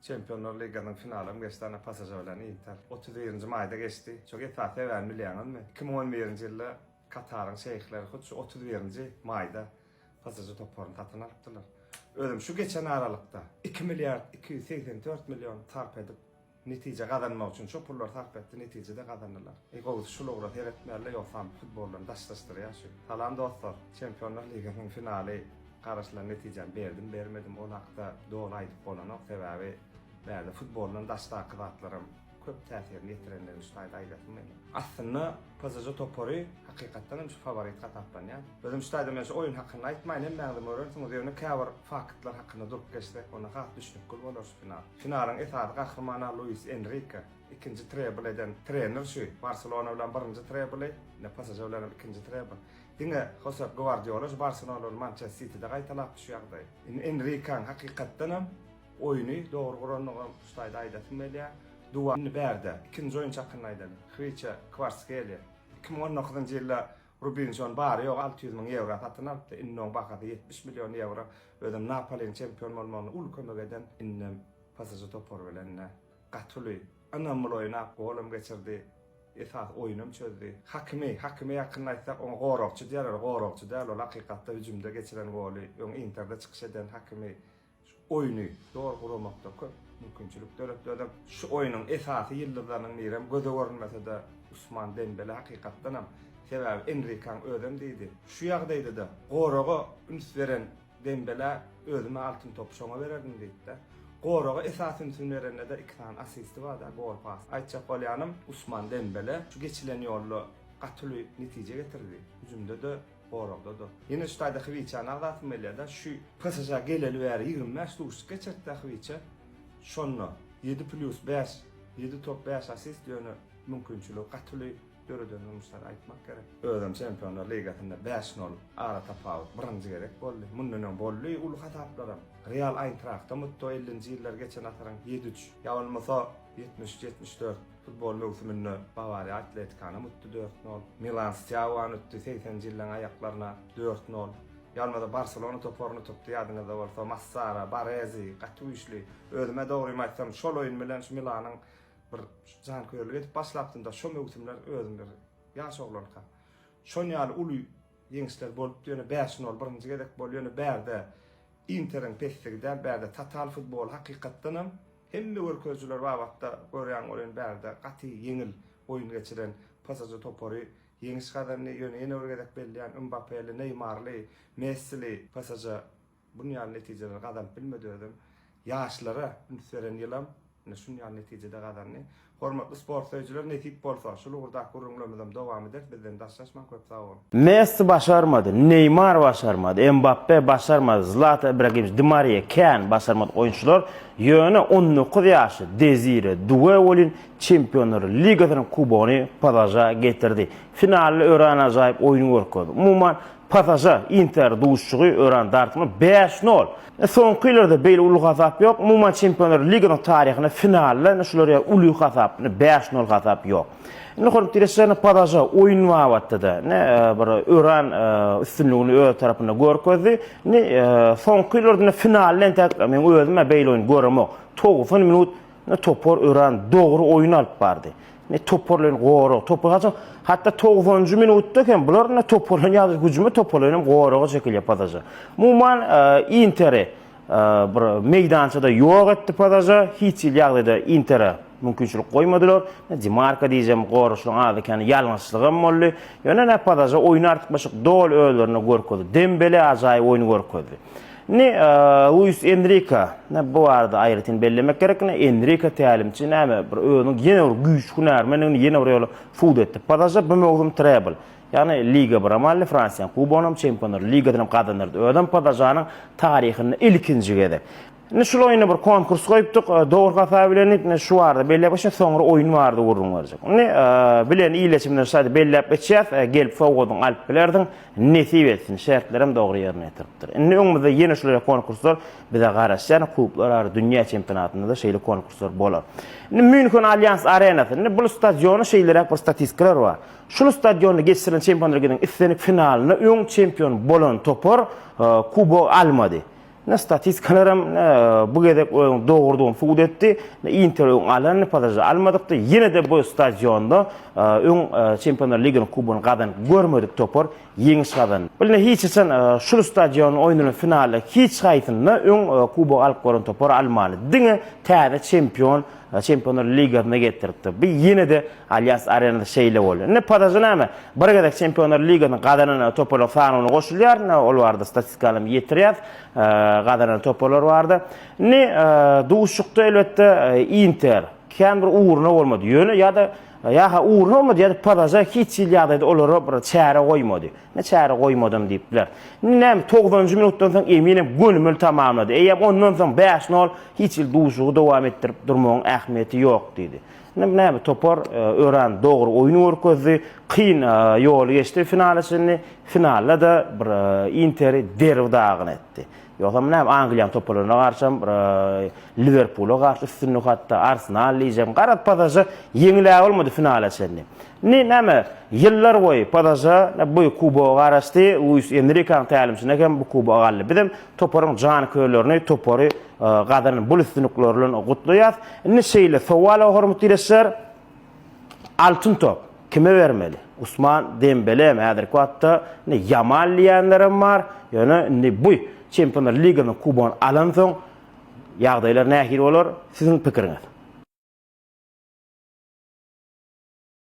Çempionlar Ligi'nin finalım geçti pasaja bilen Inter. 31. mayda geçti. Çok etafı vermilýän mi? 2011-nji ýylda Katar'ın şeyhleri şu 31. mayda pasaja toparyny tatyn alypdylar. Özüm şu geçen aralykda 2 milyard 284 milyon tarp edip netije kazanmak üçin şu pullar tarp etdi, netijede kazandylar. Gowy şulugla heretmerle ýoksam futboldan daşlaşdyrýar şu. Salam dostlar, Çempionlar Ligi'nin finali garaşlar netijen berdim, bermedim o hakda doğru aýdyp bolanok sebäbi bärde futboldan daşda kıvatlarım köp täsirini ýetirenler üstayda aýdatym men. Aslında pasaja topary hakykatdan şu favorit gatapdan ýa. Özüm üstayda men şu oyun hakyny aýtmaýyn, hem mäňde öwretiňiz ýöne käbir faktlar hakynda durup geçdi. Ona hak düşnükül bolar şu final. Finalın esasy gahrmana Luis Enrique, ikinci treble eden trener şu. Barcelona bilen birinci treble, ne pasaja bilen ikinci treble. Diňe Jose Guardiola Barcelona'nın Manchester City'de gaýtalap şu ýagdaý. Enrique'ň hakykatdan oyunu doğru guranlygy üstayda aýdatym belýär. Duany bärde. Ikinji oyunçy hakyny aýdany. Hriçe Kvaratskhelia. 2019-njy ýylda Robinson bary ýok 600 000 euro satyn alypdy. Innoň bakady 70 milyon euro. Özüm Napoliň çempion bolmagyny ul kömek eden innem pasaja topar bilen gatyly. Anamly oýna golum geçirdi. Esas oyunum çözdü. Hakimi hakyny aýtsak oň gorokçy diýerler, gorokçy däl, ol hakykatda hüjümde geçiren goly, ýöne Interde çykyş eden hakimi oyunu doğru guramakda köp mümkinçilik döretdim. Şu oyunun esasy ýyllardan birem göze görünmese de Usman Dembele hakykatdan hem sebäbi Enrique'ň özüm diýdi. Şu ýagdaýda da goroga üns beren Dembele özüme altyn top şoňa bererdim diýdi. Goroga esasy üns berende de 2 tane asisti bar da gol pas. Aýtjak bolýanym Usman Dembele şu geçilen ýolly gatyly netije getirdi. Hüjümde de Gorogda da. Yine şu taýda Hviçany agdatym belýär şu pasaja geleli bäri 25 tuş geçirdi Hviçe. Şonu 7+5, 7 top 5 asist ýöne mümkinçilik gatyly döredönmüşler aýtmak gerek. Özüm Çempionlar Ligasynda 5-0 ara tapaw birinji gerek boldy. Mundan boldy ul hataplarym. Real Eintracht'da mutlu 50-nji ýyllar geçen ataran 7-3. Ýalnymasa 70-74 futbol mevsiminde Bavaria Atletikana mutlu 4-0. Milan Stiawan ötdi 80-nji ýyllaryň aýaklaryna 4-0. Ýalmada Barcelona toparyny tutdy ýadyňyzda bolsa Massara, Baresi, Gattuso. Özüme dogry aýtsam şol oyun bilen şu Milanyň bir jan köýrlük edip başlapdymda şu mewsimler özüm bir ýaş oglanka. Şol ýaly uly ýeňişler bolup ýöne 5-0 birinji gerek bolýany bärde Inter'in pestigiden bärde total futbol hakykatdan hem hemme görkezler wagtda görýän oyun bärde gaty ýeňil oyun geçiren pasaja topary ýeňiş gadarny ýöne ýene örgedek belliýän Mbappe'li, Neymar'ly, Messi'li pasaja buny ýaly netijeler gadan bilmediydim. Ýaşlara ünseren ýylam ne şunu ýaly netijede gadarny. Hormatly sport söýçüler netip bolsa şol urda gurulmamyzdan dowam eder bizden daşlaşmak köp sag bolun. Messi başarmadı, Neymar başarmadı, Mbappe başarmadı, Zlatan Ibrahimovic, Di Maria, Kean başarmadı oyuncular ýöne 19 ýaşy Desire Doué bolyn Çempionlar Ligasynyň kubogyny pasaja getirdi. Finalde ören ajaýyp oyun görkezdi. Umuman pasaja Inter duşçugy ören dartymy 5-0. Soňky ýyllarda beýle uly hasap ýok. Umuman Çempionlar Ligasynyň taryhyna finalde şulara uly hasap 5-0 hasap ýok. Nuhurm tiresene pasaja oyun wagtda da ne bir ören üstünlüğini öz tarapyna görkezdi. Ne soňky ýyllarda finalde tak men özüme beýle oyun görmek. 90 minut ne topor ören dogry oyun alyp bardy. Ne toporlaryň goro, toporgaça hatta 90-njy minutda kem bular ne toporlaryň ýaly hüjüme toporlaryň goroga çekilýär pasaja. Umuman Inter'e bir meydançada ýok etdi pasaja, hiç ýagdaýda Inter'e mümkinçilik goýmadylar. Di Marca diýjem goroşlaryň adykany ýalňyçlygym boldy. Ýöne ne pasaja oyun artyk başyk dol öýlerini görkezdi. Dembele ajaýyp oyun görkezdi. Ne Luis Enrique ne bu arada ayrıtın bellemek gerek ne Enrique tälimçi näme bir öňüň ýene bir güýç hünärmeniň ýene bir ýoly fut etdi. Pasaja bu mowsum treble. Yani Liga Bramalli Fransiýa kubonyň Çempionlar Ligasyny kazanyrdy. Ödem pasajanyň taryhyny ilkinji gedek. Ne şol oyuna bir konkurs goýupdyk, dogry hasap bilen ne şu barda belli başa soňra oyun bardy urulmaryjak. Ne bilen iýleşimden şady belläp geçýär, gelip fogodyň alyp bilerdiň, nesip etsin, şertlerim dogry ýerine ýetiripdir. Ne öňümizde ýene şol konkurslar bize garaşýan klublar ar dünýä çempionatynda da şeýle konkurslar bolar. Ne München Allianz Arenasy, ne bu stadiony şeýlere bir statistikalar bar. Şol stadiony geçirilen Çempionlar Ligasynyň islenik finalyny öň çempion bolan topar kubo almady. Ne statistikalarım bu gedek doğurduğum fuud etti. Inter alanı padaja almadıktı. Yine de bu stadionda Çempionlar Ligi'nin kubunu qadan görmedik topor yeňiş qadan. Bilne hiç için şu stadion oyununun finali hiç haytında kubu alıp koran topor Almany. Diňe täze Çempionlar Ligi'ne getirdi. Bir yine de Allianz Arena'da şeyle boldy. Ne padaja näme? Bir gedek Çempionlar Ligi'nin qadanana topor sanyny goşulýar, ne ol barda statistikalarym ýetirýär. Qadanan topolar vardı. Ne duşukda elbette Inter kendi uğruna olmadı yönü ya da uğruna olmadı ya da padaja hiç ýagdaýda olary bir çäre goýmady. Ne çäre goýmadym diýipler. Ne 90-njy minutdan soň eminim gönümül tamamlady. Eýem ondan soň 5-0 hiç duşugy dowam etdirip durmagyň ähmiýeti ýok diýdi. Ne topor ören doğru oyunu orkozdy, kyn ýoly geçdi finalda da bir Interi derwdagyn etdi. Ýoksa näme Angliýa toplaryna garşy Liverpool'a garşy üstünlük hatda Arsenal lijem garat padaja ýeňilä bolmady finala çenni. Näme ýyllar boýy padaja bu kubo garaşdy, Luis Enrique'ň tälimçine hem bu kubo galy. Bidim toparyň jan köýlerini topary gadanyň bu üstünlüklerini gutlaýar. Ne şeýle sowala hormat diýerler. Altın top kime vermeli? Usman Dembele mi? Häzirki wagtda Yamal diýenlerim bar. Ýöne bu Çempionlar Ligi'nin kubonu alan soň ýagdaýlar nähir bolar? Siziň pikiriňiz?